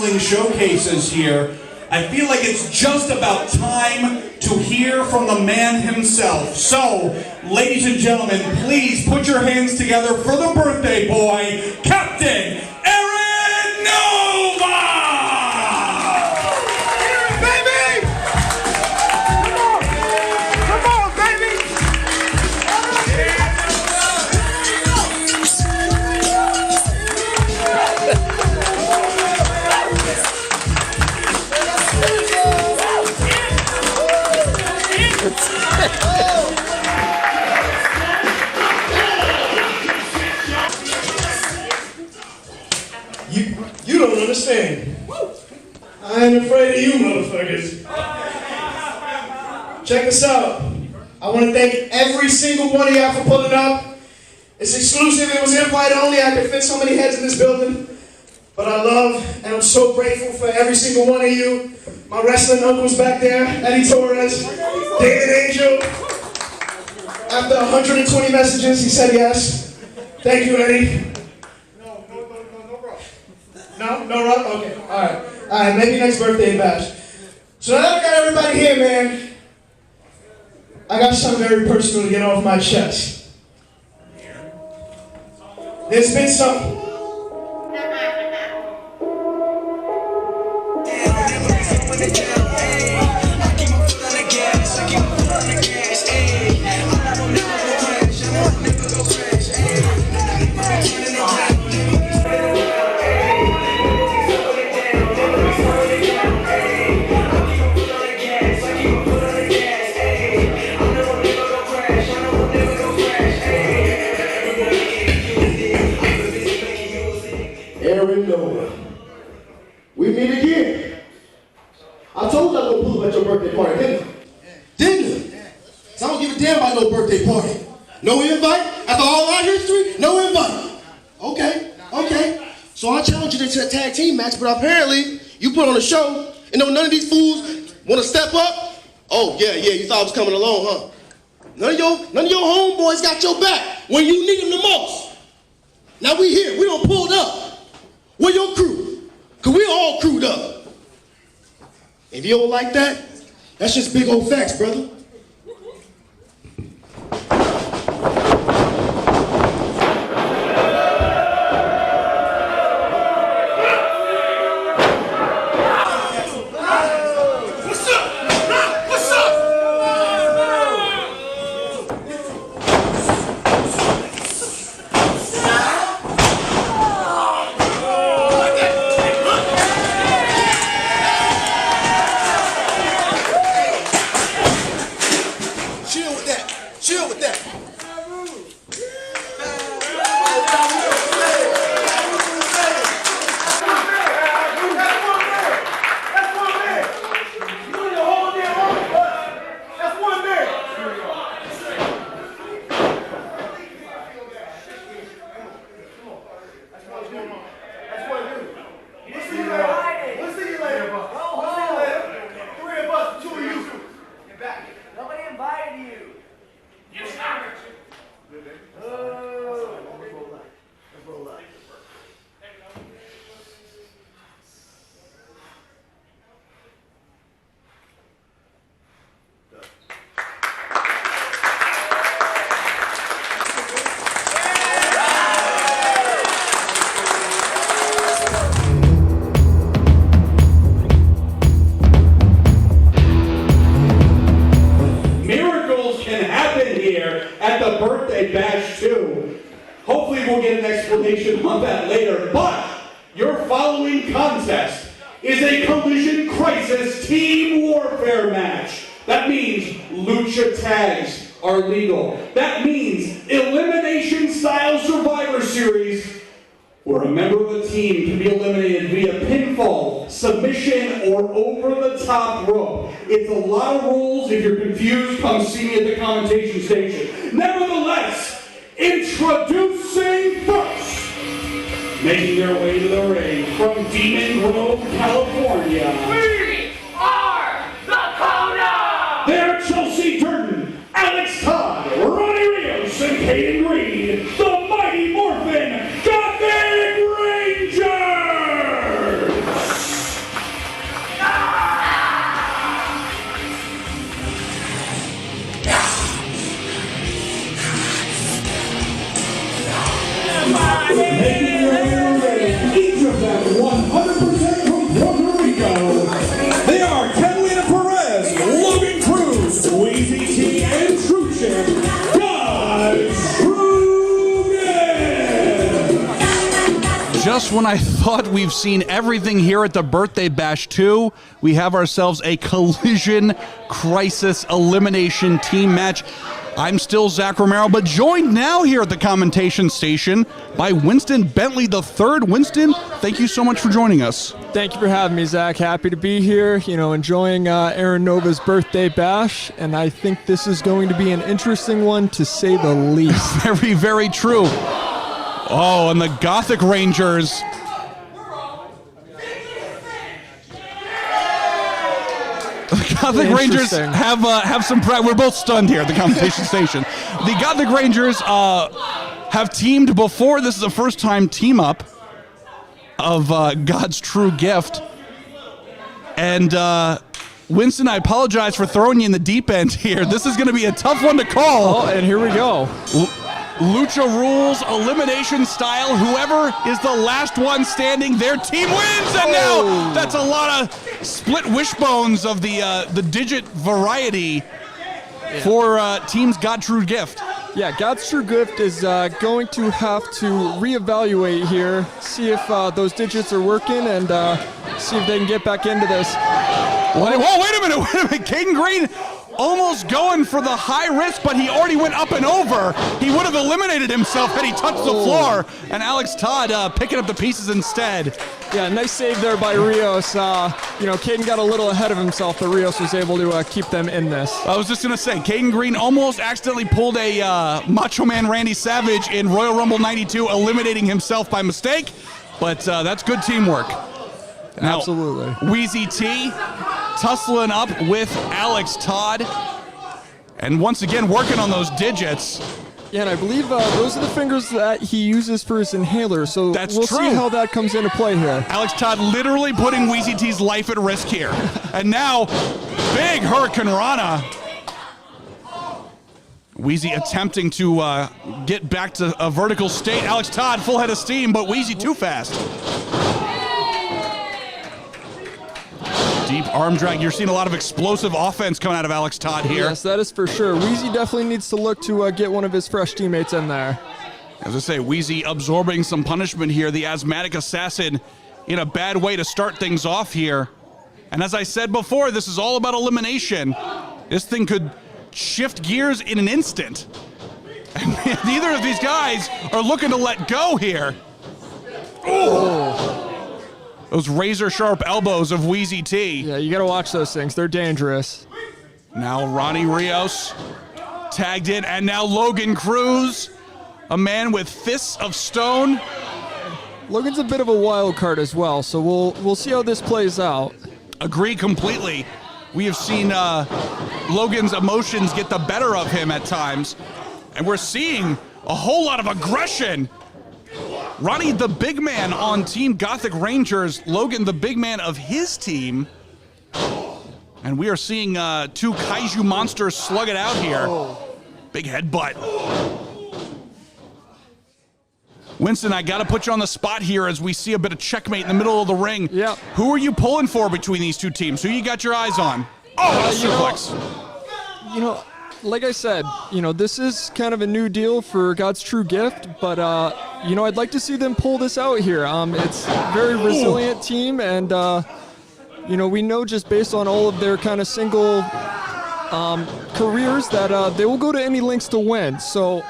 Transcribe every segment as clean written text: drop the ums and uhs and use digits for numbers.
wrestling showcases here, I feel like it's just about time to hear from the man himself. So, ladies and gentlemen, please put your hands together for the birthday boy, Captain Aaron Nova! Baby! Come on, baby! You don't understand. I ain't afraid of you motherfuckers. Check us out. I want to thank every single one of y'all for pulling up. It's exclusive, it was invite only. I could fit so many heads in this building. But I love and I'm so grateful for every single one of you. My wrestling uncles back there, Eddie Torres, David Angel. After 120 messages, he said yes. Thank you, Eddie. No rock? Okay, alright, maybe next birthday bash. So now that I got everybody here, man, I got something very personal to get off my chest. There's been some... We meet again. I told you I was gonna pull up at your birthday party, didn't I? Didn't you? So I don't give a damn about no birthday party. No invite? After all our history, no invite. Okay. So I challenge you to a tag team match, but apparently you put on a show and none of these fools wanna step up. Oh yeah, you thought I was coming along, huh? None of your homeboys got your back when you need them the most. Now we here, we done pulled up. Where your crew? Cause we all crewed up. If you don't like that, that's just big old facts, brother. Chill with that. At the birthday bash too. Hopefully we'll get an explanation on that later, but your following contest is a collision crisis team warfare match. That means lucha tags are legal. That means elimination style Survivor Series where a member of the team can be eliminated via pinfall, submission, or over the top rope. It's a lot of rules. If you're confused, come see me at the commentation station. Nevertheless, introducing first, making their way to the ring from Demon Grove, California. We are the Kona! They're Chelsea Durden, Alex Todd, Ronnie Rios, and Caden Reed, the Mighty Morphin Gothic Rangers! just when I thought we've seen everything here at the Birthday Bash 2, we have ourselves a Collision Crisis Elimination Team match. I'm still Zach Romero, but joined now here at the commentation station by Winston Bentley III. Winston, thank you so much for joining us. Thank you for having me, Zach. Happy to be here, enjoying Aaron Nova's Birthday Bash, and I think this is going to be an interesting one, to say the least. Very, very true. Oh, and the Gothic Rangers. The Gothic Rangers have some pride. We're both stunned here at the commentation station. The Gothic Rangers have teamed before. This is the first time team up of God's True Gift. And Winston, I apologize for throwing you in the deep end here. This is going to be a tough one to call. Oh, and here we go. Lucha rules, elimination style. Whoever is the last one standing, their team wins. And now that's a lot of split wishbones of the digit variety for teams God True Gift. Yeah, God's True Gift is going to have to reevaluate here, see if those digits are working, and see if they can get back into this. Whoa, wait a minute. Caden Green almost going for the high risk, but he already went up and over. He would have eliminated himself had he touched the floor, and Alex Todd picking up the pieces instead. Yeah, nice save there by Rios. Caden got a little ahead of himself, but Rios was able to keep them in this. I was just going to say, Caden Green almost accidentally pulled a Macho Man Randy Savage in Royal Rumble 92, eliminating himself by mistake, but that's good teamwork. Now, absolutely. Wheezy T tussling up with Alex Todd, and once again working on those digits. Yeah, and I believe those are the fingers that he uses for his inhaler, so we'll see how that comes into play here. Alex Todd literally putting Wheezy T's life at risk here. And now, big Hurricane Rana. Wheezy attempting to get back to a vertical state. Alex Todd full head of steam, but Wheezy too fast. Deep arm drag. You're seeing a lot of explosive offense coming out of Alex Todd here. Yes, that is for sure. Wheezy definitely needs to look to get one of his fresh teammates in there. As I say, Wheezy absorbing some punishment here. The asthmatic assassin in a bad way to start things off here. And as I said before, this is all about elimination. This thing could shift gears in an instant. And neither of these guys are looking to let go here. Oh. Those razor-sharp elbows of Wheezy T. Yeah, you got to watch those things. They're dangerous. Now Ronnie Rios tagged in, and now Logan Cruz, a man with fists of stone. Logan's a bit of a wild card as well, so we'll see how this plays out. Agree completely. We have seen Logan's emotions get the better of him at times, and we're seeing a whole lot of aggression. Ronnie, the big man on Team Gothic Rangers, Logan, the big man of his team. And we are seeing two kaiju monsters slug it out here. Big headbutt. Winston, I got to put you on the spot here as we see a bit of checkmate in the middle of the ring. Yep. Who are you pulling for between these two teams? Who you got your eyes on? Oh, suplex. Like I said, this is kind of a new deal for God's True Gift, but, I'd like to see them pull this out here. It's a very resilient team, and, we know just based on all of their kind of single careers that they will go to any lengths to win. So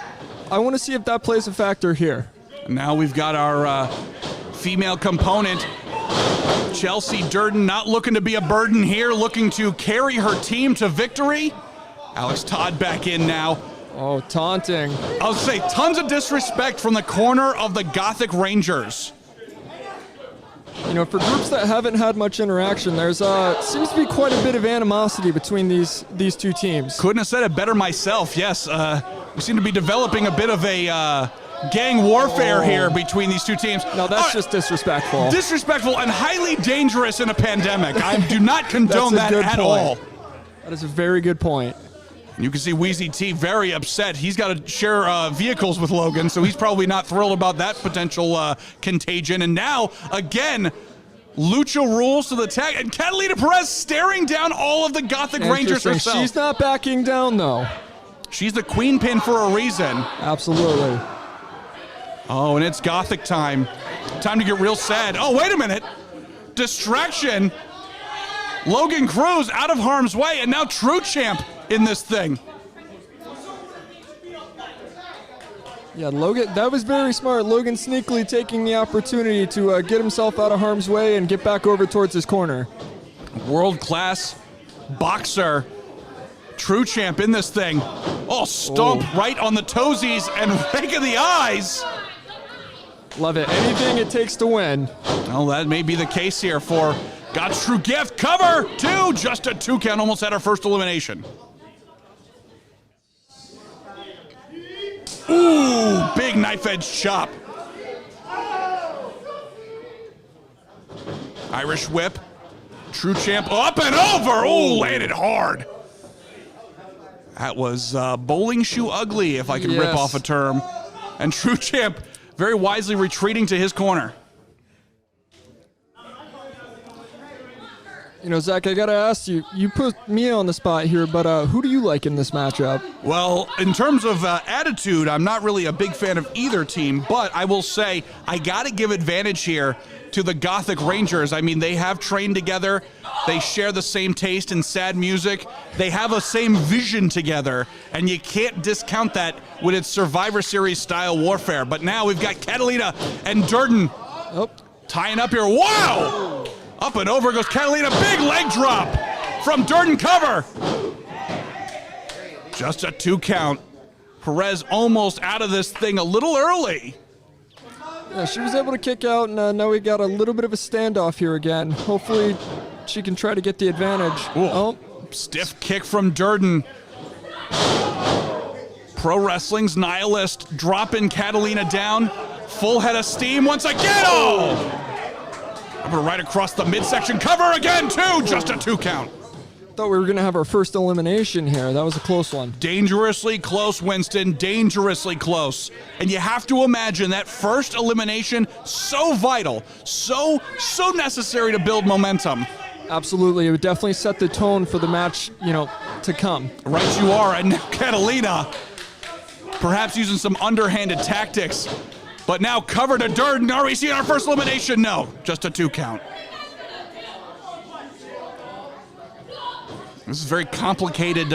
I want to see if that plays a factor here. Now we've got our female component, Chelsea Durden, not looking to be a burden here, looking to carry her team to victory. Alex Todd back in now. Oh, taunting. I'll say tons of disrespect from the corner of the Gothic Rangers. For groups that haven't had much interaction, there's seems to be quite a bit of animosity between these two teams. Couldn't have said it better myself. Yes, we seem to be developing a bit of a gang warfare here between these two teams. No, that's just disrespectful. Disrespectful and highly dangerous in a pandemic. I do not condone that at all. That is a very good point. You can see Wheezy T very upset. He's got to share vehicles with Logan, so he's probably not thrilled about that potential contagion. And now, again, Lucha rules to the tag, and Catalina Perez staring down all of the Gothic Rangers herself. She's not backing down, though. She's the queen pin for a reason. Absolutely. Oh, and it's Gothic time. Time to get real sad. Oh, wait a minute. Distraction. Logan Cruz out of harm's way, and now True Champ in this thing. Yeah, Logan, that was very smart. Logan sneakily taking the opportunity to get himself out of harm's way and get back over towards his corner. World-class boxer. True Champ in this thing. Oh, stomp right on the toesies and rake of the eyes. Love it. Anything it takes to win. Well, that may be the case here for God's True Gift. Cover 2, just a 2 count, almost had our first elimination. Ooh, big knife edge chop. Irish whip. True Champ up and over. Oh, landed hard. That was bowling shoe ugly, if I can rip off a term. And True Champ very wisely retreating to his corner. You know, Zach, I gotta ask you, you put me on the spot here, but who do you like in this matchup? Well, in terms of attitude, I'm not really a big fan of either team, but I will say I gotta give advantage here to the Gothic Rangers. I mean, they have trained together. They share the same taste in sad music. They have a same vision together, and you can't discount that with its Survivor Series style warfare. But now we've got Catalina and Durden tying up here. Wow! Up and over goes Catalina. Big leg drop from Durden cover. Just a 2 count. Perez almost out of this thing a little early. Yeah, she was able to kick out, and now we got a little bit of a standoff here again. Hopefully she can try to get the advantage. Ooh. Oh, Stiff kick from Durden. Pro Wrestling's Nihilist dropping Catalina down. Full head of steam once again. Oh! Right across the midsection. Cover again, too. Just a 2 count. thought we were going to have our first elimination here. That was a close one. Dangerously close, Winston. Dangerously close. And you have to imagine that first elimination, so vital, so necessary to build momentum. Absolutely. It would definitely set the tone for the match, to come. Right you are. And now Catalina, perhaps using some underhanded tactics. But now cover to Durden. Are we seeing our first elimination? No, just a 2 count. This is a very complicated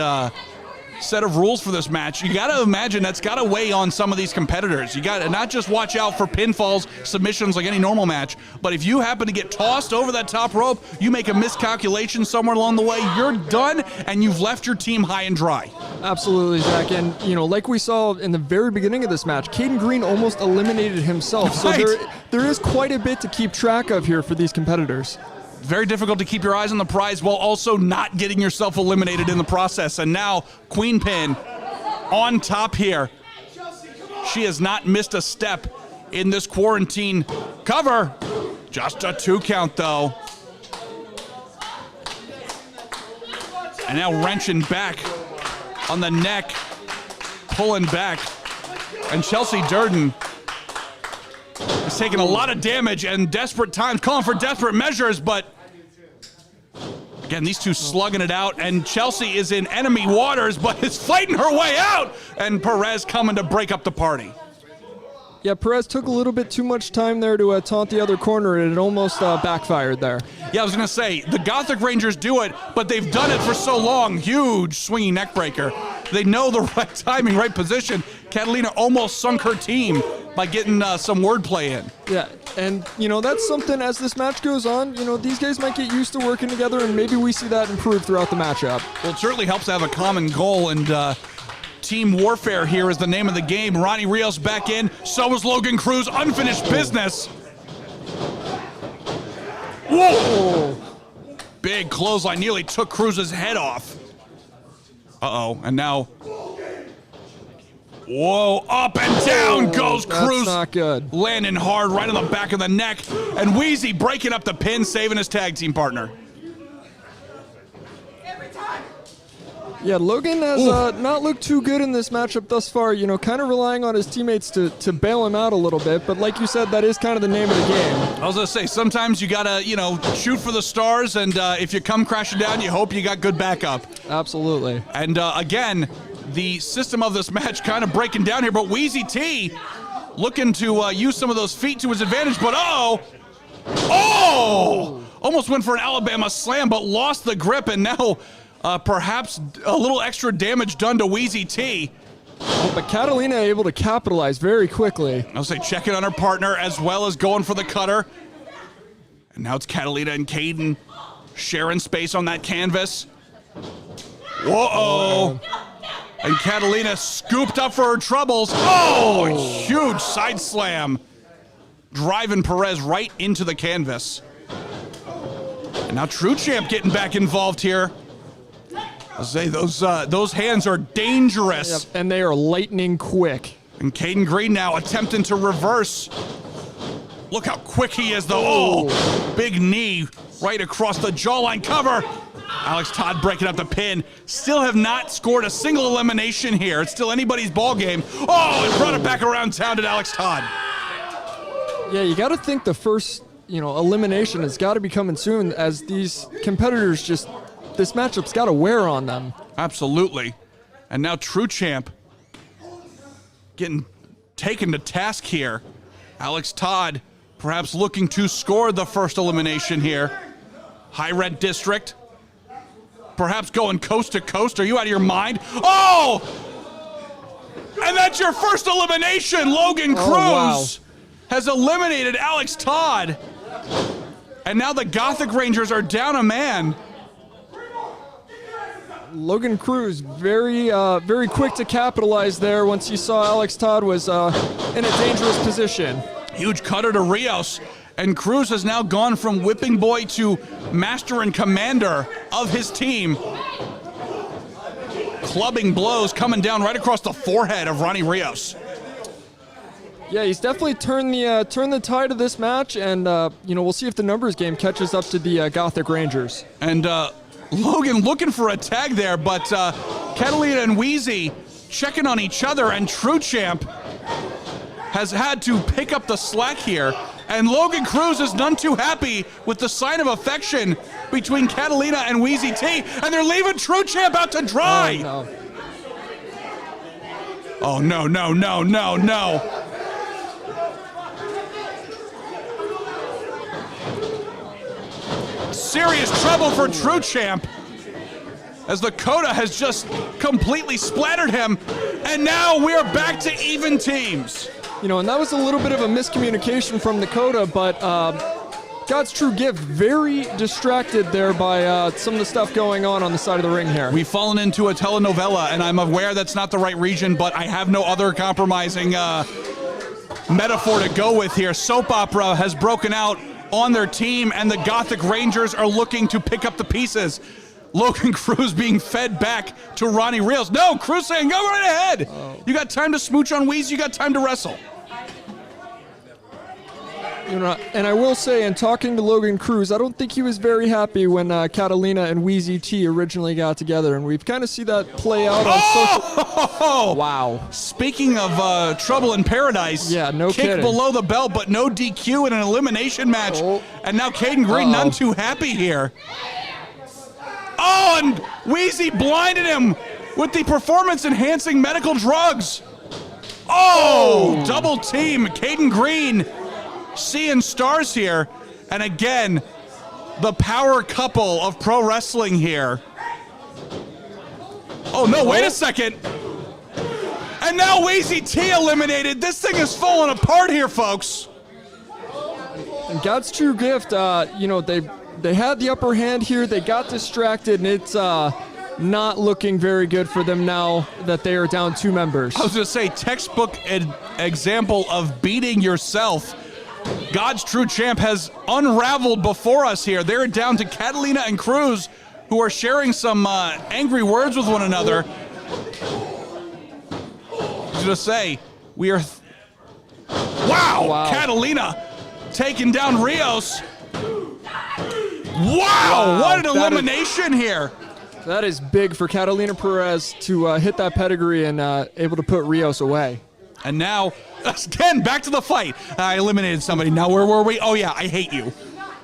set of rules for this match. You got to imagine that's got to weigh on some of these competitors. You got to not just watch out for pinfalls, submissions like any normal match, but if you happen to get tossed over that top rope, you make a miscalculation somewhere along the way, you're done, and you've left your team high and dry. Absolutely, Zach. And, like we saw in the very beginning of this match, Caden Green almost eliminated himself. So there is quite a bit to keep track of here for these competitors. Very difficult to keep your eyes on the prize while also not getting yourself eliminated in the process. And now Queen Pin on top here. She has not missed a step in this quarantine cover. Just a 2 count though. And now wrenching back on the neck, pulling back. And Chelsea Durden is taking a lot of damage and desperate times, calling for desperate measures, but again, these two slugging it out, and Chelsea is in enemy waters, but is fighting her way out, and Perez coming to break up the party. Yeah, Perez took a little bit too much time there to taunt the other corner, and it almost backfired there. Yeah, I was going to say, the Gothic Rangers do it, but they've done it for so long. Huge swinging neck breaker. They know the right timing, right position. Catalina almost sunk her team by getting some wordplay in. Yeah, and, that's something as this match goes on, these guys might get used to working together, and maybe we see that improve throughout the matchup. Well, it certainly helps to have a common goal, and team warfare here is the name of the game. Ronnie Rios back in. So is Logan Cruz. Unfinished business. Whoa! Big clothesline nearly took Cruz's head off. Uh-oh, and now... Whoa, up and down goes Cruz. That's not good. Landing hard right on the back of the neck. And Wheezy breaking up the pin, saving his tag team partner. Yeah, Logan has not looked too good in this matchup thus far, kind of relying on his teammates to bail him out a little bit. But like you said, that is kind of the name of the game. I was going to say, sometimes you got to, shoot for the stars, and if you come crashing down, you hope you got good backup. Absolutely. And again, the system of this match kind of breaking down here, but Wheezy T looking to use some of those feet to his advantage, but almost went for an Alabama slam, but lost the grip, and now perhaps a little extra damage done to Wheezy T. But Catalina able to capitalize very quickly. I'll say checking on her partner as well as going for the cutter. And now it's Catalina and Caden sharing space on that canvas. Whoa! And Catalina scooped up for her troubles. Oh, huge side slam. Driving Perez right into the canvas. And now True Champ getting back involved here. I'll say those hands are dangerous. Yep, and they are lightning quick. And Caden Green now attempting to reverse. Look how quick he is, though. Oh, big knee right across the jawline cover. Alex Todd breaking up the pin. Still have not scored a single elimination here. It's still anybody's ball game. Oh, and brought it back around town to Alex Todd. Yeah, you got to think the first, elimination has got to be coming soon, as these competitors this matchup's got to wear on them. Absolutely. And now True Champ getting taken to task here. Alex Todd perhaps looking to score the first elimination here. High Red District. Perhaps going coast to coast. Are you out of your mind? Oh! And that's your first elimination. Logan Cruz has eliminated Alex Todd. And now the Gothic Rangers are down a man. Logan Cruz very quick to capitalize there once he saw Alex Todd was in a dangerous position. Huge cutter to Rios, and Cruz has now gone from whipping boy to master and commander of his team. Clubbing blows coming down right across the forehead of Ronnie Rios. Yeah, he's definitely turned the tide of this match, and we'll see if the numbers game catches up to the Gothic Rangers. And Logan looking for a tag there, but Catalina and Wheezy checking on each other, and True Champ has had to pick up the slack here. And Logan Cruz is none too happy with the sign of affection between Catalina and Wheezy T, and they're leaving True Champ out to dry. Oh, no. No. Serious trouble for True Champ, as the Coda has just completely splattered him, and now we're back to even teams. And that was a little bit of a miscommunication from the Coda, but God's True Gift very distracted there by some of the stuff going on the side of the ring here. We've fallen into a telenovela, and I'm aware that's not the right region, but I have no other compromising metaphor to go with here. Soap opera has broken out on their team, and the Gothic Rangers are looking to pick up the pieces. Logan Cruz being fed back to Ronnie Rios. No, Cruz saying, go right ahead. You got time to smooch on Wheezy, you got time to wrestle. And I will say, in talking to Logan Cruz, I don't think he was very happy when Catalina and Wheezy T originally got together, and we've kind of seen that play out on social. Wow. Speaking of trouble in paradise, no kick kidding. below the belt, but no DQ in an elimination match. And now Caden Green none too happy here. Oh, and Wheezy blinded him with the performance-enhancing medical drugs. Oh, double team. Caden Green seeing stars here. And again, the power couple of pro wrestling here. Oh, no, wait a second. And now Wheezy T eliminated. This thing is falling apart here, folks. And God's True Gift, they had the upper hand here. They got distracted, and it's not looking very good for them now that they are down 2 members. I was going to say, textbook example of beating yourself. God's True Champ has unraveled before us here. They're down to Catalina and Cruz, who are sharing some angry words with one another. I was going to say, we are... Wow! Catalina taking down Rios. Wow, what an elimination here. That is big for Catalina Perez to hit that pedigree and able to put Rios away. And now, again, back to the fight. I eliminated somebody. Now, where were we? Oh, yeah, I hate you.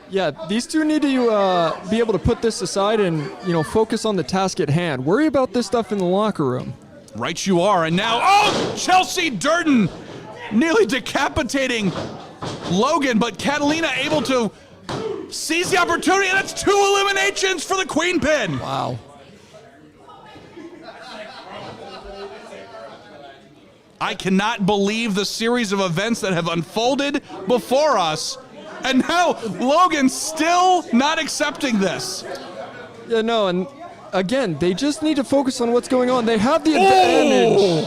Yeah, these two need to be able to put this aside and, focus on the task at hand. Worry about this stuff in the locker room. Right you are. And now, Chelsea Durden nearly decapitating Logan, but Catalina able to seize the opportunity, and it's 2 eliminations for the Queen Pin. Wow. I cannot believe the series of events that have unfolded before us, and now Logan's still not accepting this. Yeah, no, and again, they just need to focus on what's going on. They have the advantage.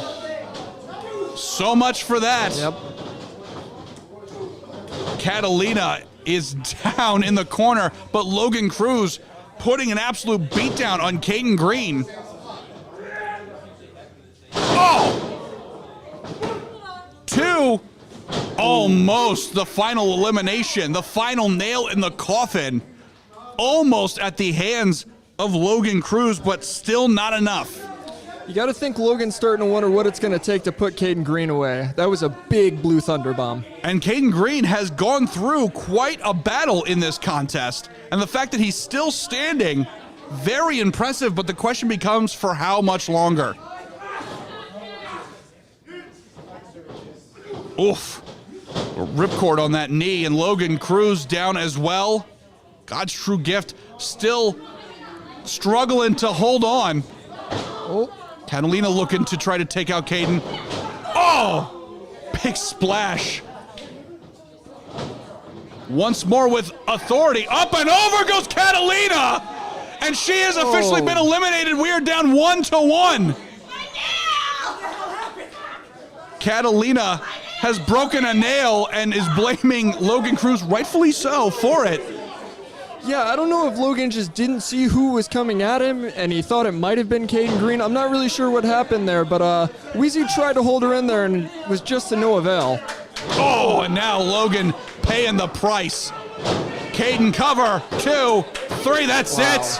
So much for that. Yep. Catalina is down in the corner, but Logan Cruz putting an absolute beatdown on Caden Green. Oh! 2. Almost the final elimination, the final nail in the coffin. Almost at the hands of Logan Cruz, but still not enough. You got to think Logan's starting to wonder what it's going to take to put Caden Green away. That was a big blue thunder bomb. And Caden Green has gone through quite a battle in this contest. And the fact that he's still standing, very impressive, but the question becomes for how much longer? Oof. Ripcord on that knee, and Logan Cruz down as well. God's true gift still struggling to hold on. Oh. Catalina looking to try to take out Caden. Oh! Big splash. Once more with authority. Up and over goes Catalina! And she has officially been eliminated. We are down 1-1. Catalina has broken a nail and is blaming Logan Cruz, rightfully so, for it. Yeah, I don't know if Logan just didn't see who was coming at him and he thought it might have been Caden Green. I'm not really sure what happened there, but Weezy tried to hold her in there and was just to no avail. Oh, and now Logan paying the price. Caden cover, 2, 3, that's it.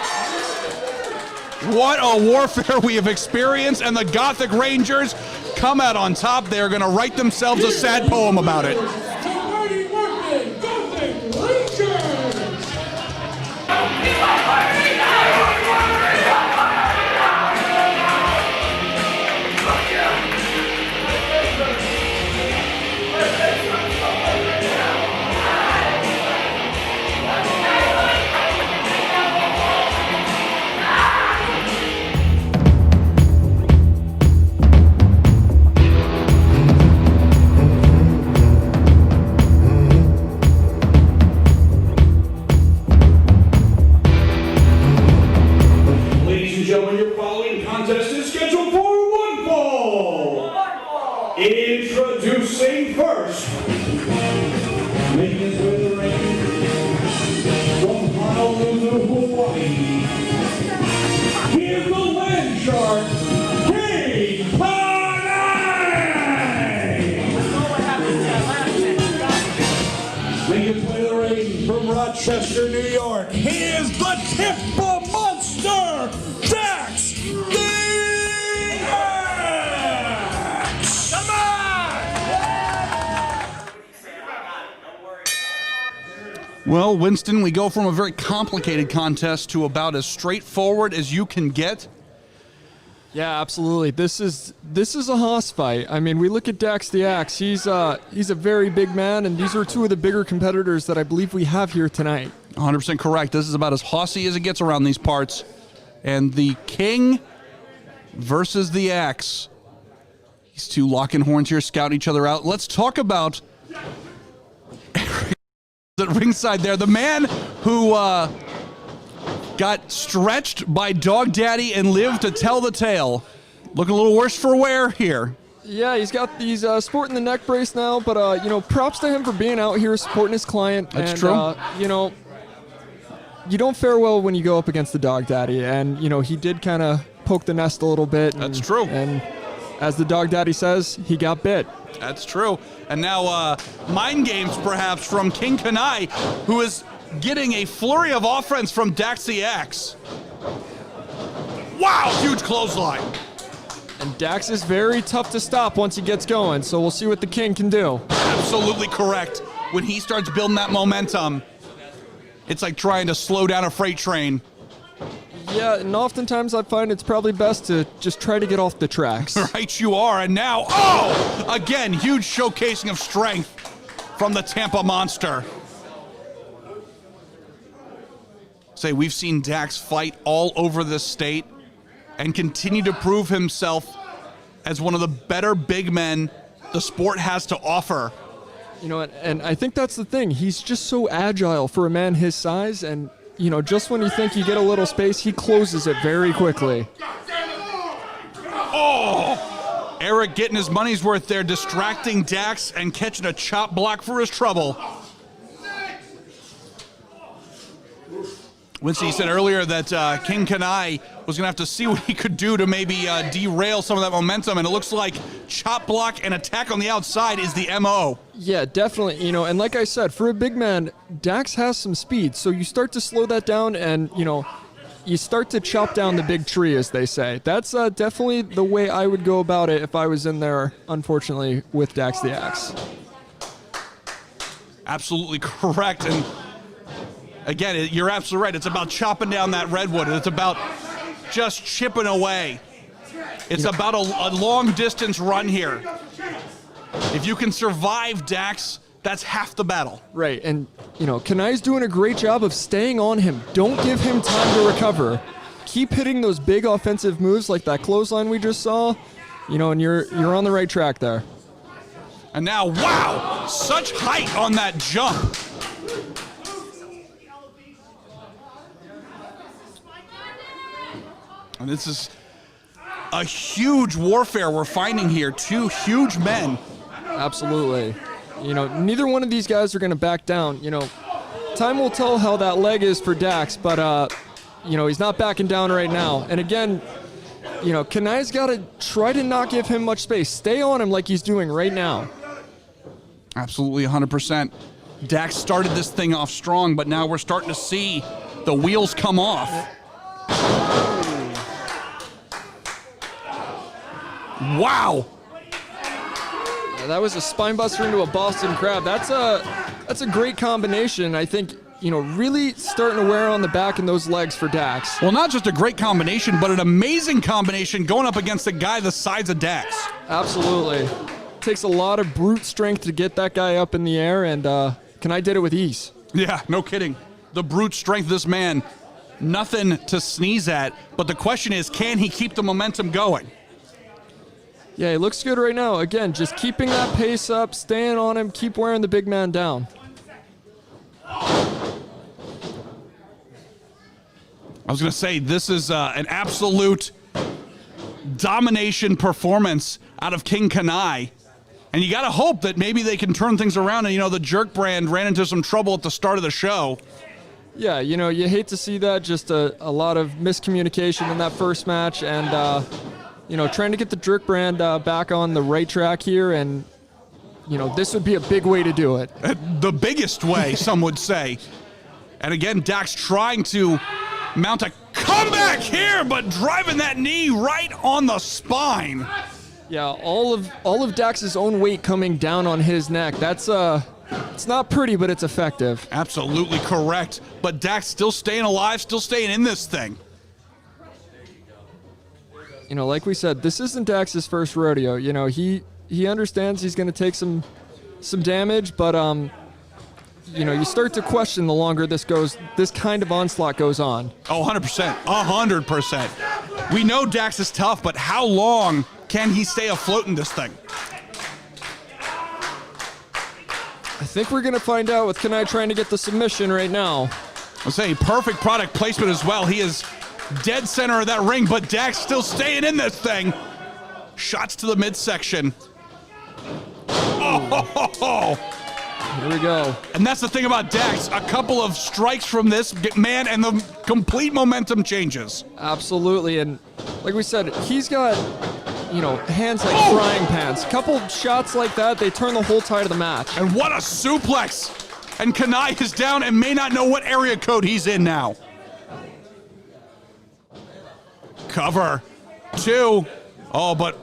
What a warfare we have experienced, and the Gothic Rangers come out on top. They're going to write themselves a sad poem about it. Introducing first, making his way to the ring from Honolulu, Hawaii. Here's the land shark, King Kanai. Making his way to the ring from Rochester, New York. He is the Tippa Monster, Dax. Well, Winston, we go from a very complicated contest to about as straightforward as you can get. Yeah, absolutely. This is a hoss fight. I mean, we look at Dax the Axe. He's a very big man, and these are 2 of the bigger competitors that I believe we have here tonight. 100% correct. This is about as hossy as it gets around these parts. And the King versus the Axe. These 2 locking horns here, scout each other out. Let's talk about at ringside there, the man who got stretched by Dog Daddy and lived to tell the tale. Looking a little worse for wear here. Yeah, he's got these sporting the neck brace now, but props to him for being out here supporting his client. That's and, true. You don't fare well when you go up against the Dog Daddy, and he did kind of poke the nest a little bit. That's true. And as the Dog Daddy says, he got bit. That's true. And now mind games perhaps from King Kanai, who is getting a flurry of offense from Dax the Axe. Wow, huge clothesline. And Dax is very tough to stop once he gets going, so we'll see what the King can do. Absolutely correct. When he starts building that momentum, it's like trying to slow down a freight train. Yeah, and oftentimes I find it's probably best to just try to get off the tracks. Right you are, and now, oh! Again, huge showcasing of strength from the Tampa Monster. Say, we've seen Dax fight all over this state and continue to prove himself as one of the better big men the sport has to offer. You know, and I think that's the thing. He's just so agile for a man his size, and, you know, just when you think you get a little space, he closes it very quickly. Oh! Eric getting his money's worth there, distracting Dax and catching a chop block for his trouble. Winston, you said earlier that King Kanai was going to have to see what he could do to maybe derail some of that momentum, and it looks like chop block and attack on the outside is the MO. Yeah, definitely. You know, and like I said, for a big man, Dax has some speed, so you start to slow that down and, you know, you start to chop down the big tree, as they say. That's definitely the way I would go about it if I was in there, unfortunately, with Dax the Axe. Absolutely correct, and again, you're absolutely right. It's about chopping down that redwood. It's about just chipping away. It's about a long-distance run here. If you can survive Dax, that's half the battle. Right, and, you know, Kanai's doing a great job of staying on him. Don't give him time to recover. Keep hitting those big offensive moves like that clothesline we just saw, you know, and you're on the right track there. And now, wow, such height on that jump. And this is a huge warfare we're finding here. Two huge men. Absolutely. You know, neither one of these guys are going to back down. You know, time will tell how that leg is for Dax, but, you know, he's not backing down right now. And again, you know, Kanai's got to try to not give him much space. Stay on him like he's doing right now. Absolutely, 100%. Dax started this thing off strong, but now we're starting to see the wheels come off. Wow. Yeah, that was a spine buster into a Boston Crab. That's a great combination. I think, you know, really starting to wear on the back and those legs for Dax. Well, not just a great combination, but an amazing combination going up against a guy the size of Dax. Absolutely. Takes a lot of brute strength to get that guy up in the air, and Kanai did it with ease. Yeah, no kidding. The brute strength of this man, nothing to sneeze at. But the question is, can he keep the momentum going? Yeah, he looks good right now. Again, just keeping that pace up, staying on him, keep wearing the big man down. I was going to say, this is an absolute domination performance out of King Kanai. And you got to hope that maybe they can turn things around. And, you know, the Jerk brand ran into some trouble at the start of the show. Yeah, you know, you hate to see that. Just a lot of miscommunication in that first match. And, you know, trying to get the Jerk brand back on the right track here. And, you know, this would be a big way to do it. The biggest way, some would say. And again, Dax trying to mount a comeback here, but driving that knee right on the spine. Yeah, all of Dax's own weight coming down on his neck. That's it's not pretty, but it's effective. Absolutely correct. But Dax still staying alive, still staying in this thing. You know, like we said, this isn't Dax's first rodeo. You know, he understands he's going to take some damage, but you know, you start to question the longer this kind of onslaught goes on. Oh, 100%. 100%. We know Dax is tough, but how long can he stay afloat in this thing? I think we're going to find out with Kanai trying to get the submission right now. I'll say perfect product placement as well. He is dead center of that ring, but Dax still staying in this thing. Shots to the midsection. Oh! Here we go. And that's the thing about Dax. A couple of strikes from this man and the complete momentum changes. Absolutely. And like we said, he's got, you know, hands like frying pans. Couple shots like that, they turn the whole tide of the match. And what a suplex. And Kanai is down and may not know what area code he's in now. Cover. 2. Oh, but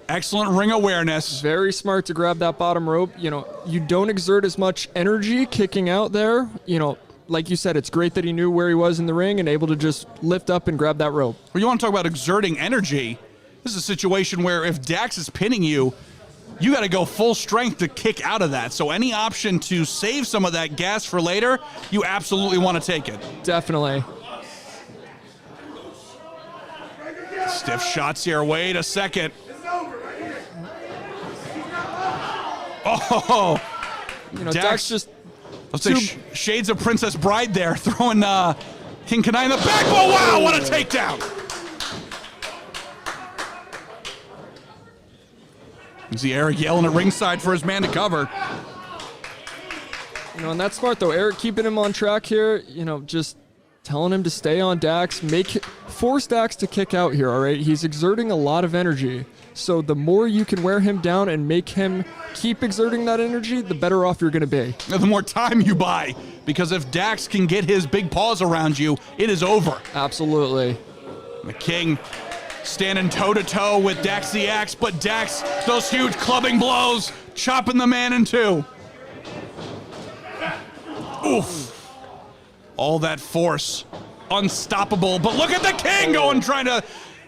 excellent ring awareness. Very smart to grab that bottom rope. You know, you don't exert as much energy kicking out there. You know, like you said, it's great that he knew where he was in the ring and able to just lift up and grab that rope. Well, you want to talk about exerting energy. This is a situation where if Dax is pinning you, you got to go full strength to kick out of that. So any option to save some of that gas for later, you absolutely want to take it. Definitely. Stiff shots here. Wait a second. Oh, You know, Dax just let's say shades of Princess Bride there, throwing King Kanai in the back. Oh, wow, what a takedown. You see Eric yelling at ringside for his man to cover. You know, and that's smart though. Eric keeping him on track here. You know, just telling him to stay on Dax, force Dax to kick out here. All right, he's exerting a lot of energy. So the more you can wear him down and make him keep exerting that energy, the better off you're going to be. The more time you buy, because if Dax can get his big paws around you, it is over. Absolutely. The King standing toe-to-toe with Dax the Axe, but Dax, those huge clubbing blows, chopping the man in two. Oof. All that force, unstoppable. But look at the King going, trying to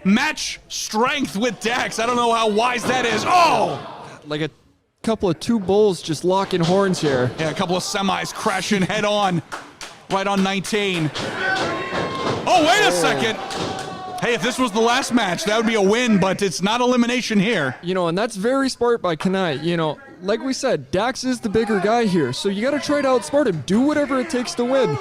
match strength with Dax. I don't know how wise that is. Oh! Like a couple of two bulls just locking horns here. Yeah, a couple of semis crashing head on, right on 19. Oh, wait a second. Hey, if this was the last match, that would be a win, but it's not elimination here. You know, and that's very smart by Kanai. You know, like we said, Dax is the bigger guy here, so you got to try to outsmart him. Do whatever it takes to win.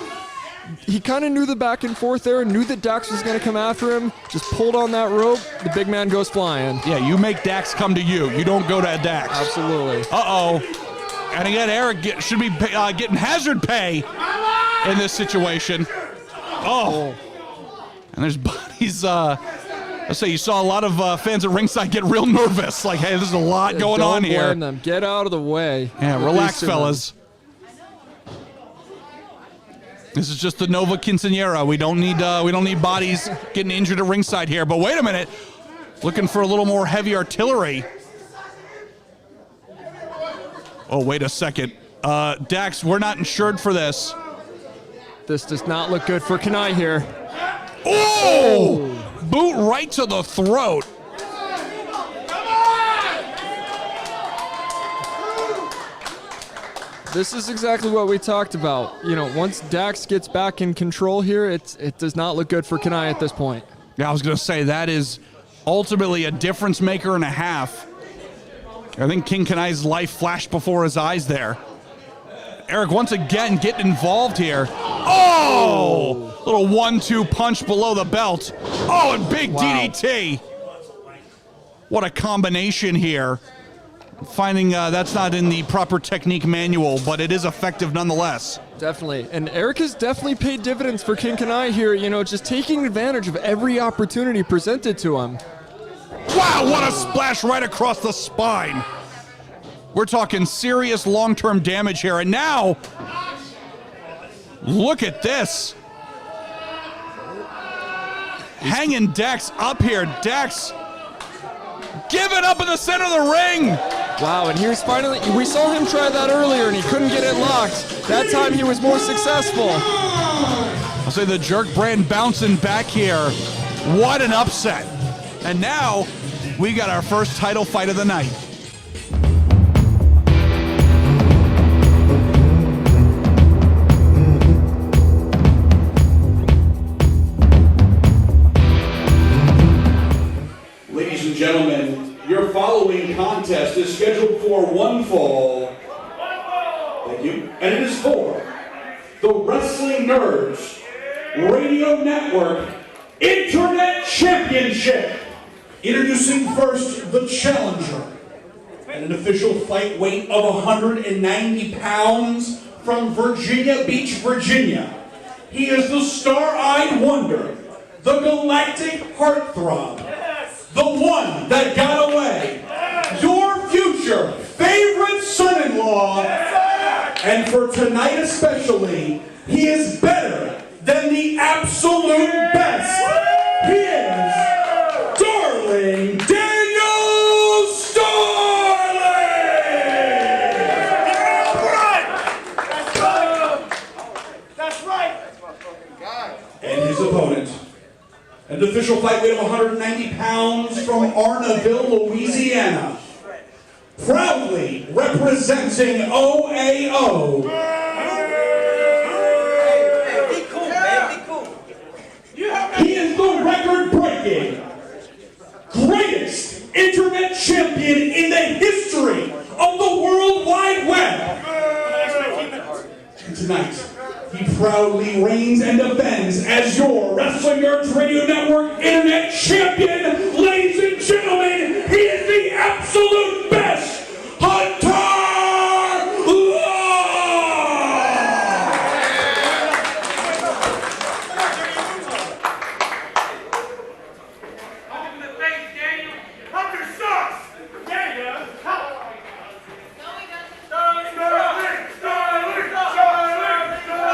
He kind of knew the back and forth there, knew that Dax was going to come after him, just pulled on that rope, the big man goes flying. Yeah, you make Dax come to you. You don't go to Dax. Absolutely. Uh-oh. And again, Eric should be getting hazard pay in this situation. Oh. And there's buddies, let's say you saw a lot of fans at ringside get real nervous. Like, hey, there's a lot going on here. Don't blame them. Get out of the way. Yeah, relax, fellas. This is just the Nova Quinceañera. We don't need bodies getting injured at ringside here. But wait a minute, looking for a little more heavy artillery. Oh, wait a second, Dax, we're not insured for this. This does not look good for Kanai here. Oh! Boot right to the throat. This is exactly what we talked about. You know, once Dax gets back in control here, it does not look good for Kanai at this point. Yeah, I was going to say, that is ultimately a difference maker and a half. I think King Kanai's life flashed before his eyes there. Eric once again getting involved here. Oh! Little 1-2 punch below the belt. Oh, and big DDT. What a combination here. Finding that's not in the proper technique manual, but it is effective nonetheless. Definitely. And Eric has definitely paid dividends for King Kanai here, you know, just taking advantage of every opportunity presented to him. Wow, what a splash right across the spine. We're talking serious long-term damage here. And now, look at this. Hanging Dax up here. Dax giving up in the center of the ring. Wow, and here's finally, we saw him try that earlier and he couldn't get it locked. That time he was more successful. I'll say the jerk brand bouncing back here. What an upset. And now, we got our first title fight of the night. Ladies and gentlemen, your following contest is scheduled for one fall. Thank you. And it is for the Wrestling Nerds Radio Network Internet Championship. Introducing first the challenger. At an official fight weight of 190 pounds from Virginia Beach, Virginia. He is the star-eyed wonder, the galactic heartthrob, the one that got away, your future favorite son-in-law, and for tonight especially, he is better than the absolute best. He is Darling Daniel Starling! That's right! official fight weight of 190 pounds from Arnaville, Louisiana. Proudly representing OAO. He is the record-breaking, greatest internet champion in the history of the World Wide Web. And tonight, he proudly reigns and defends as your Wrestling Nerds Radio Network Internet Champion. Ladies and gentlemen, he is the absolute best, Hunter Law! Open the face, Daniel. Hunter sucks. Yeah, he does. No, he doesn't. Starling, Starling, Starling, Starling, Starling.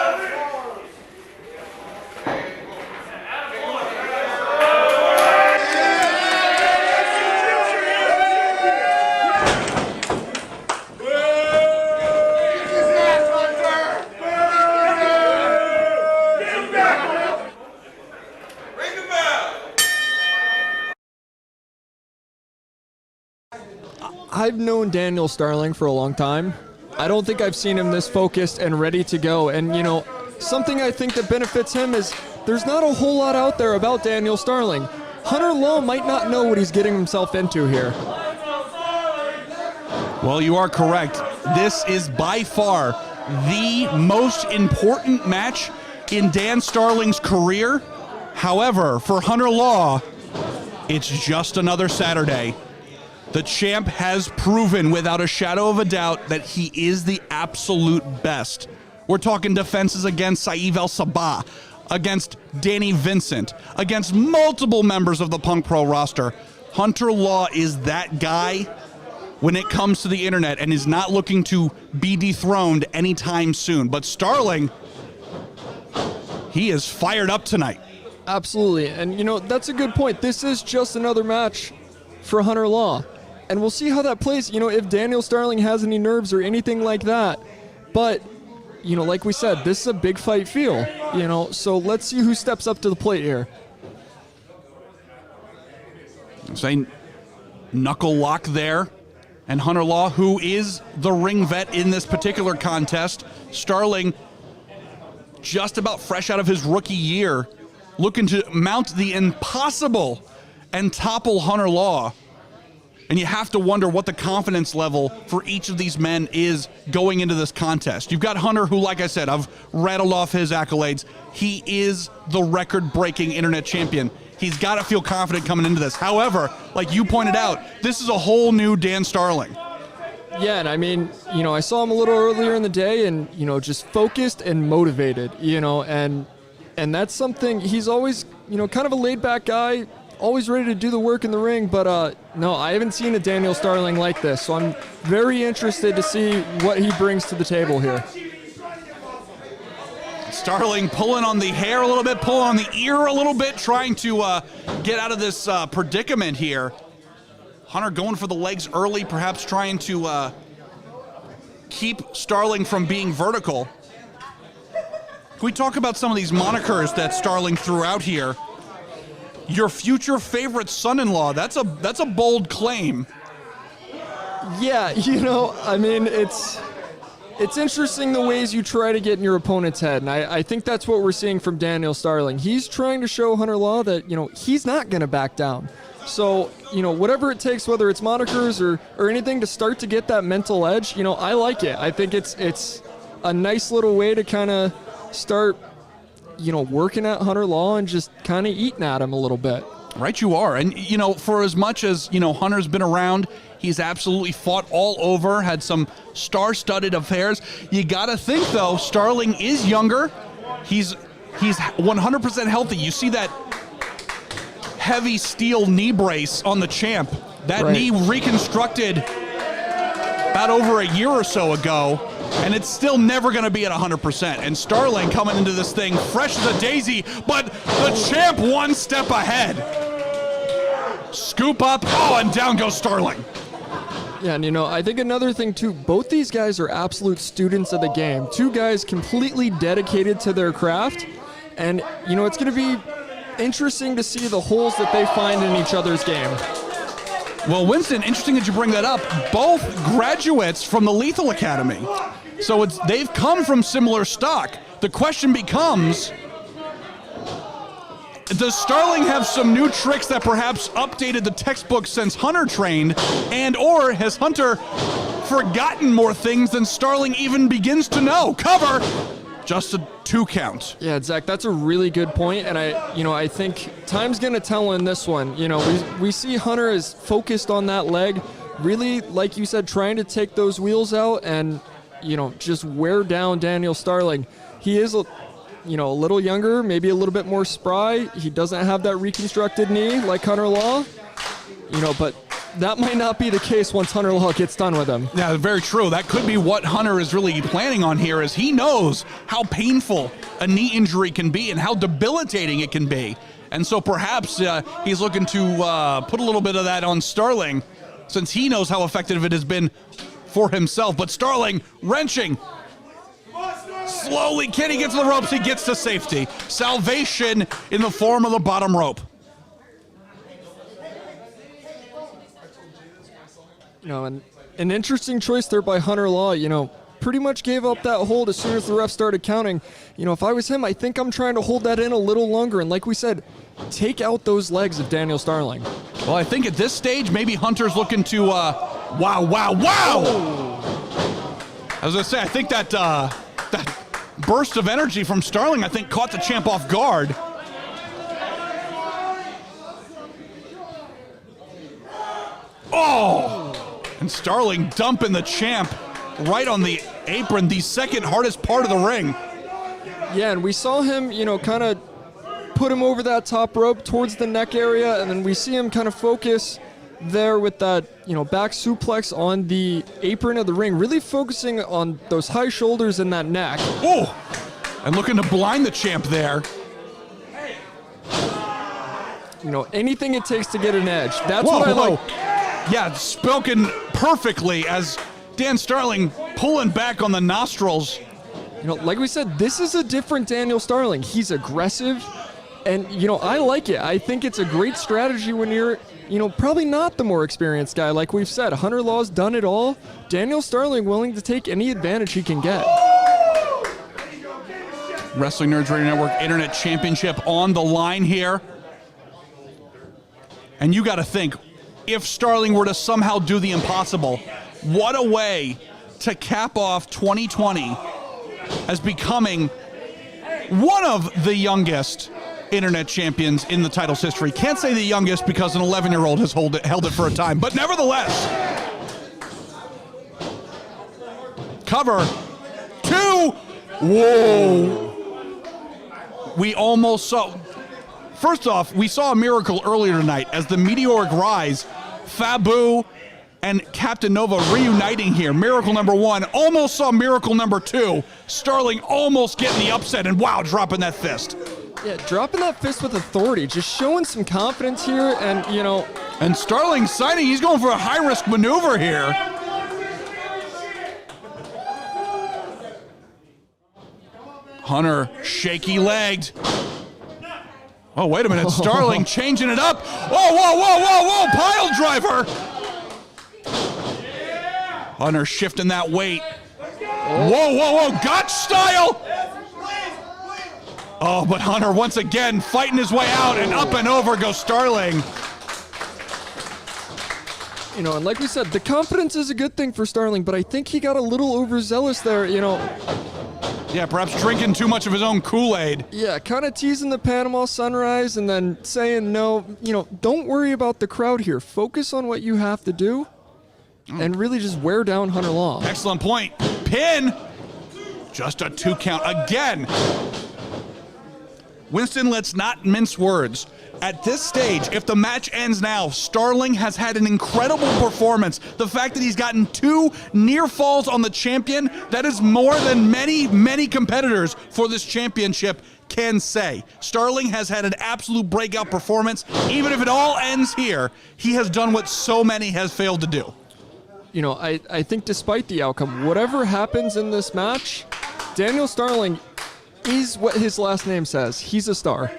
I've known Daniel Starling for a long time. I don't think I've seen him this focused and ready to go. And, you know, something I think that benefits him is there's not a whole lot out there about Daniel Starling. Hunter Law might not know what he's getting himself into here. Well, you are correct. This is by far the most important match in Dan Starling's career. However, for Hunter Law, it's just another Saturday. The champ has proven without a shadow of a doubt that he is the absolute best. We're talking defenses against Saeed El Sabah, against Danny Vincent, against multiple members of the Punk Pro roster. Hunter Law is that guy when it comes to the internet and is not looking to be dethroned anytime soon. But Starling, he is fired up tonight. Absolutely. And, you know, that's a good point. This is just another match for Hunter Law. And we'll see how that plays, you know, if Daniel Starling has any nerves or anything like that. But, you know, like we said, this is a big fight feel, you know, so let's see who steps up to the plate here. Say knuckle lock there. And Hunter Law, who is the ring vet in this particular contest, Starling just about fresh out of his rookie year, looking to mount the impossible and topple Hunter Law. And you have to wonder what the confidence level for each of these men is going into this contest. You've got Hunter, who, like I said, I've rattled off his accolades. He is the record-breaking internet champion. He's got to feel confident coming into this. However, like you pointed out, this is a whole new Dan Starling. Yeah, and I mean, you know, I saw him a little earlier in the day and, you know, just focused and motivated, you know, and that's something, he's always, you know, kind of a laid-back guy, always ready to do the work in the ring, but no, I haven't seen a Daniel Starling like this, so I'm very interested to see what he brings to the table here. Starling pulling on the hair a little bit, pulling on the ear a little bit, trying to get out of this predicament here. Hunter going for the legs early, perhaps trying to keep Starling from being vertical. Can we talk about some of these monikers that Starling threw out here? Your future favorite son-in-law, that's a bold claim. Yeah, you know, I mean, it's interesting the ways you try to get in your opponent's head, and I think that's what we're seeing from Daniel Starling. He's trying to show Hunter Law that, you know, he's not going to back down. So, you know, whatever it takes, whether it's monikers or anything to start to get that mental edge, you know, I like it. I think it's a nice little way to kind of start, you know, working at Hunter Law and just kind of eating at him a little bit. Right you are. And, you know, for as much as, you know, Hunter's been around, he's absolutely fought all over, had some star-studded affairs. You got to think, though, Starling is younger. He's 100% healthy. You see that heavy steel knee brace on the champ. That right. knee reconstructed about over a year or so ago, and it's still never going to be at 100%. And Starling coming into this thing fresh as a daisy, but the champ one step ahead. Scoop up, oh, and down goes Starling. Yeah, and you know, I think another thing too, both these guys are absolute students of the game. Two guys completely dedicated to their craft, and you know, it's going to be interesting to see the holes that they find in each other's game. Well, Winston, interesting that you bring that up. Both graduates from the Lethal Academy. So they've come from similar stock. The question becomes, does Starling have some new tricks that perhaps updated the textbook since Hunter trained, and or has Hunter forgotten more things than Starling even begins to know? Cover! Just a 2 count. Yeah, Zach, that's a really good point, and I think time's gonna tell in this one. We see Hunter is focused on that leg, really, like you said, trying to take those wheels out and just wear down Daniel Starling. He is a little younger, maybe a little bit more spry. He doesn't have that reconstructed knee like Hunter Law, but that might not be the case once Hunter Law gets done with him. Yeah, very true. That could be what Hunter is really planning on here, is he knows how painful a knee injury can be and how debilitating it can be. And so perhaps he's looking to put a little bit of that on Starling, since he knows how effective it has been for himself. But Starling wrenching. Slowly, Kenny gets to the ropes, he gets to safety. Salvation in the form of the bottom rope. And an interesting choice there by Hunter Law, pretty much gave up that hold as soon as the ref started counting. If I was him, I think I'm trying to hold that in a little longer. And like we said, take out those legs of Daniel Starling. Well, I think at this stage, maybe Hunter's looking to, wow. I was going to say, I think that burst of energy from Starling, I think, caught the champ off guard. Oh! And Starling dumping the champ right on the apron, the second hardest part of the ring. Yeah, and we saw him, kind of put him over that top rope towards the neck area, and then we see him kind of focus there with that, back suplex on the apron of the ring, really focusing on those high shoulders and that neck. Oh! And looking to blind the champ there. Anything it takes to get an edge. That's what I like. Yeah, spoken perfectly as Dan Starling pulling back on the nostrils. Like we said, this is a different Daniel Starling. He's aggressive, and, I like it. I think it's a great strategy when you're, probably not the more experienced guy. Like we've said, Hunter Law's done it all. Daniel Starling willing to take any advantage he can get. Wrestling Nerds Radio Network Internet Championship on the line here. And you got to think, if Starling were to somehow do the impossible, what a way to cap off 2020 as becoming one of the youngest internet champions in the title's history. Can't say the youngest because an 11-year-old has held it for a time, but nevertheless. Cover. 2. Whoa. We almost saw... First off, we saw a miracle earlier tonight as the Meteoric Rise, Fabu and Captain Nova reuniting here. Miracle number 1. Almost saw miracle number 2. Starling almost getting the upset, and wow, dropping that fist. Yeah, dropping that fist with authority, just showing some confidence here, and, And Starling signing, he's going for a high-risk maneuver here. Hunter, shaky-legged. Oh, wait a minute. Starling changing it up. Whoa. Pile driver. Hunter shifting that weight. Whoa. Gotch style. Oh, but Hunter once again fighting his way out, and up and over goes Starling. And like we said, the confidence is a good thing for Starling, but I think he got a little overzealous there, Yeah, perhaps drinking too much of his own Kool-Aid. Yeah, kind of teasing the Panama Sunrise and then saying, no, don't worry about the crowd here. Focus on what you have to do and really just wear down Hunter Law. Excellent point. Pin. Just a 2 count again. Winston, let's not mince words. At this stage, if the match ends now, Starling has had an incredible performance. The fact that he's gotten 2 near falls on the champion, that is more than many competitors for this championship can say. Starling has had an absolute breakout performance. Even if it all ends here, he has done what so many has failed to do. I think despite the outcome, whatever happens in this match, Daniel Starling is what his last name says. He's a star.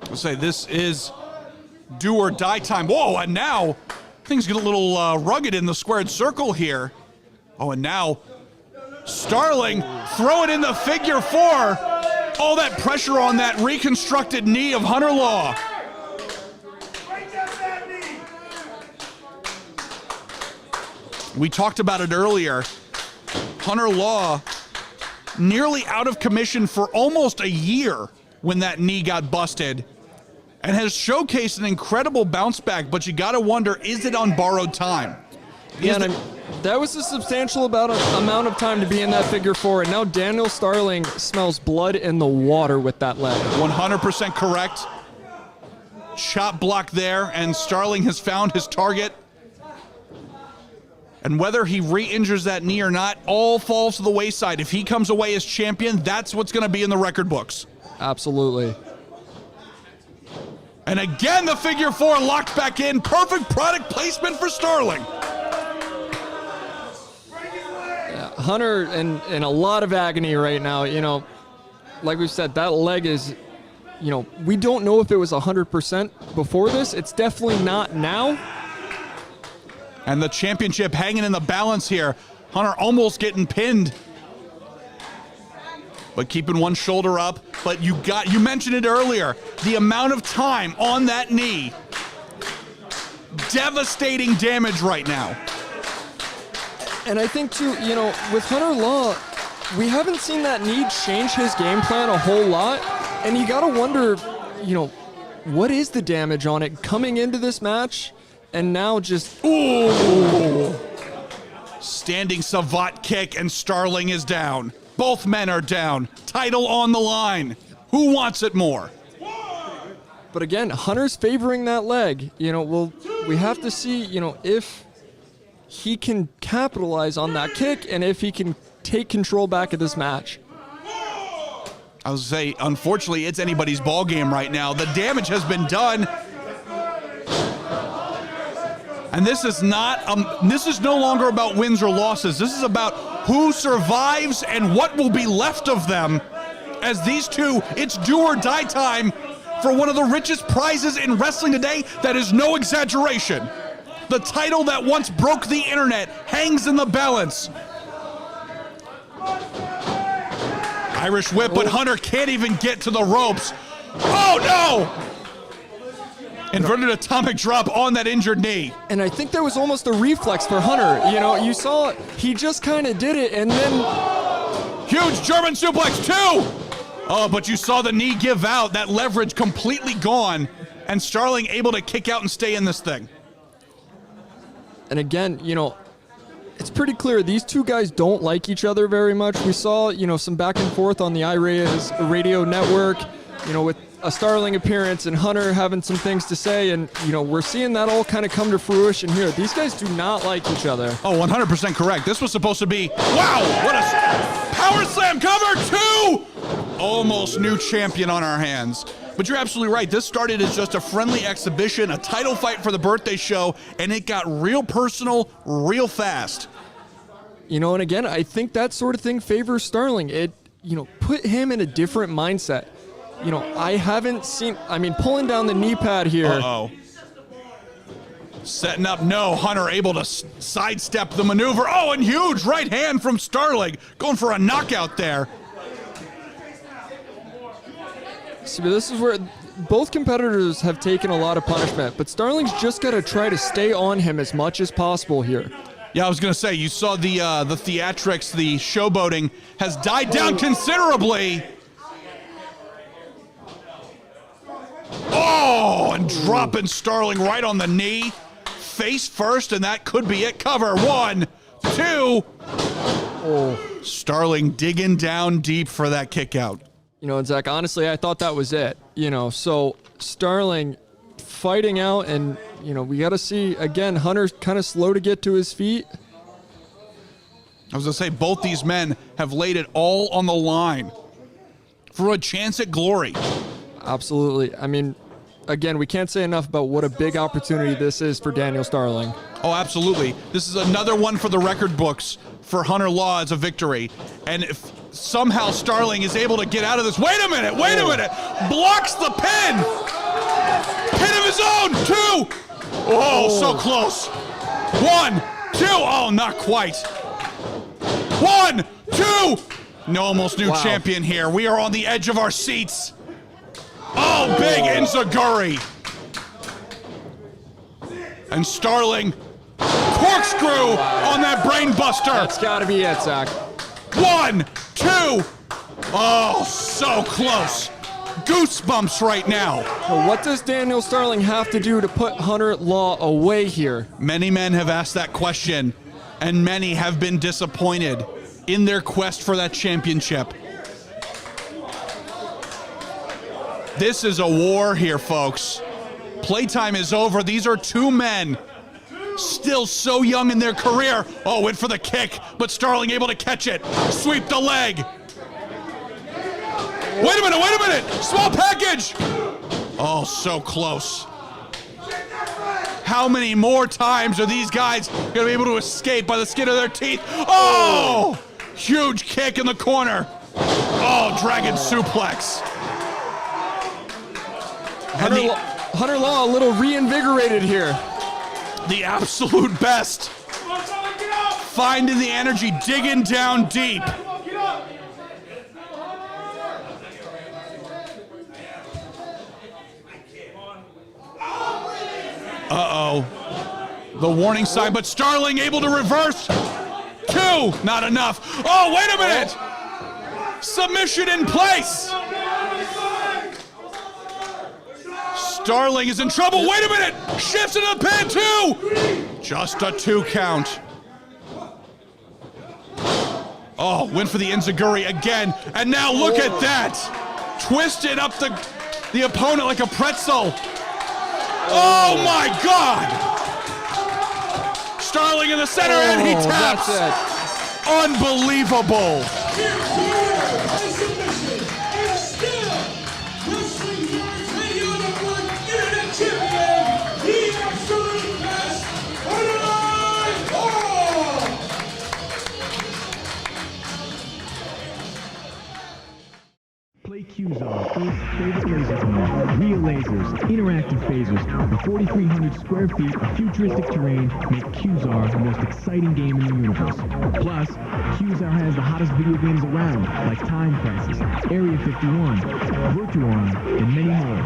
I'll say this is do or die time. Whoa, and now things get a little rugged in the squared circle here. Oh, and now Starling throwing in the figure four. All that pressure on that reconstructed knee of Hunter Law. We talked about it earlier. Hunter Law nearly out of commission for almost a year when that knee got busted, and has showcased an incredible bounce back, but you gotta wonder, is it on borrowed time? Yeah, and that was a substantial amount of time to be in that figure four, and now Daniel Starling smells blood in the water with that leg. 100% correct. Chop block there, and Starling has found his target. And whether he re-injures that knee or not, all falls to the wayside. If he comes away as champion, that's what's gonna be in the record books. Absolutely. And again, the figure four locked back in. Perfect product placement for Starling. Yeah, Hunter in a lot of agony right now. You know, like we've said, that leg is, you know, we don't know if it was 100% before this. It's definitely not now. And the championship hanging in the balance here. Hunter almost getting pinned, but keeping one shoulder up. But you mentioned it earlier, the amount of time on that knee. Devastating damage right now. And I think too, you know, with Hunter Law, we haven't seen that knee change his game plan a whole lot. And you gotta wonder, you know, what is the damage on it coming into this match? And now just, ooh. Standing savate kick, and Starling is down. Both men are down. Title on the line. Who wants it more? But again, Hunter's favoring that leg. You know, we have to see, you know, if he can capitalize on that kick and if he can take control back of this match. I was say, unfortunately, it's anybody's ball game right now. The damage has been done. And this is no longer about wins or losses. This is about who survives and what will be left of them. As these two, it's do or die time for one of the richest prizes in wrestling today. That is no exaggeration. The title that once broke the internet hangs in the balance. Irish whip, but Hunter can't even get to the ropes. Oh no! Inverted atomic drop on that injured knee. And I think that was almost a reflex for Hunter. You know, you saw he just kind of did it, and then huge German suplex, too! Oh, but you saw the knee give out, that leverage completely gone, and Starling able to kick out and stay in this thing. And again, you know, it's pretty clear these two guys don't like each other very much. We saw, you know, some back and forth on the iRay's radio network, you know, with a Starling appearance and Hunter having some things to say, and you know, we're seeing that all kind of come to fruition here. These guys do not like each other. Oh, 100% correct. This was supposed to be, wow, what a power slam cover, two! Almost new champion on our hands. But you're absolutely right. This started as just a friendly exhibition, a title fight for the birthday show, and it got real personal real fast. You know, and again, I think that sort of thing favors Starling. It, you know, put him in a different mindset. You know, I haven't seen, I mean, pulling down the knee pad here. Uh-oh. Setting up, no. Hunter able to sidestep the maneuver. Oh, and huge right hand from Starling. Going for a knockout there. See, but this is where both competitors have taken a lot of punishment, but Starling's just got to try to stay on him as much as possible here. Yeah, I was going to say, you saw the theatrics, the showboating has died down considerably. Oh, and dropping Starling right on the knee. Face first, and that could be it. Cover, 1, 2. Oh. Starling digging down deep for that kick out. You know, and Zach, honestly, I thought that was it. You know, so Starling fighting out, and, you know, we got to see, again, Hunter's kind of slow to get to his feet. I was going to say, both these men have laid it all on the line for a chance at glory. Absolutely. I mean, again, we can't say enough about what a big opportunity this is for Daniel Starling. Oh, absolutely. This is another one for the record books for Hunter Law as a victory. And if somehow Starling is able to get out of this. Wait a minute, wait a minute. Blocks the pin. Pin of his own, 2. Oh, so close. 1, 2, oh, not quite. 1, 2. No, almost new champion here. We are on the edge of our seats. Oh, big enziguri. And Starling, corkscrew on that brain buster. That's gotta be it, Zach. 1, 2. Oh, so close. Goosebumps right now. Well, what does Daniel Starling have to do to put Hunter Law away here? Many men have asked that question, and many have been disappointed in their quest for that championship. This is a war here, folks. Playtime is over. These are 2 men still so young in their career. Oh, went for the kick, but Starling able to catch it. Sweep the leg. Wait a minute. Small package. Oh, so close. How many more times are these guys going to be able to escape by the skin of their teeth? Oh, huge kick in the corner. Oh, dragon suplex. Hunter Law a little reinvigorated here. The absolute best. Finding the energy, digging down deep. Uh-oh. The warning sign, but Starling able to reverse. 2, not enough. Oh, wait a minute. Submission in place. Starling is in trouble. Wait a minute. Shifts into the pin, 2. Just a 2 count. Oh, went for the enziguri again. And now look at that. Twisted up the opponent like a pretzel. Oh my God! Starling in the center and he taps. Unbelievable. Play QZR, Earth's favorite laser team. Real lasers, interactive phasers, and 4,300 square feet of futuristic terrain make QZR the most exciting game in the universe. Plus, QZR has the hottest video games around, like Time Crisis, Area 51, Virtuon, and many more.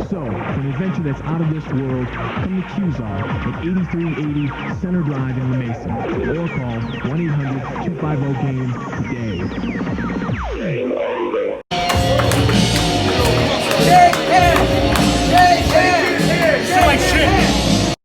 So, for an adventure that's out of this world, come to QZR at 8380 Center Drive in La Mesa, or call 1-800-250-GAME today.